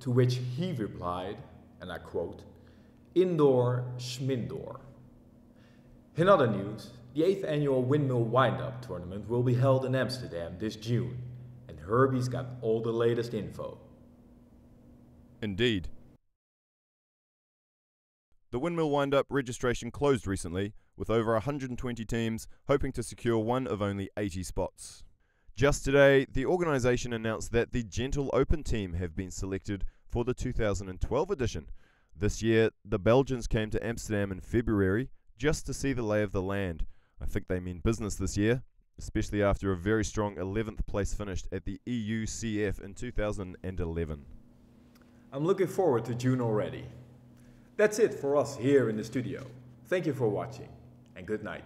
To which he replied, and I quote, "Indoor schmindoor." In other news, the 8th annual Windmill Windup tournament will be held in Amsterdam this June, and Herbie's got all the latest info. Indeed. The Windmill Windup registration closed recently, with over 120 teams hoping to secure one of only 80 spots. Just today, the organisation announced that the Gentle Open team have been selected for the 2012 edition. This year, the Belgians came to Amsterdam in February just to see the lay of the land. I think they mean business this year, especially after a very strong 11th place finish at the EUCF in 2011. I'm looking forward to June already. That's it for us here in the studio. Thank you for watching, and good night.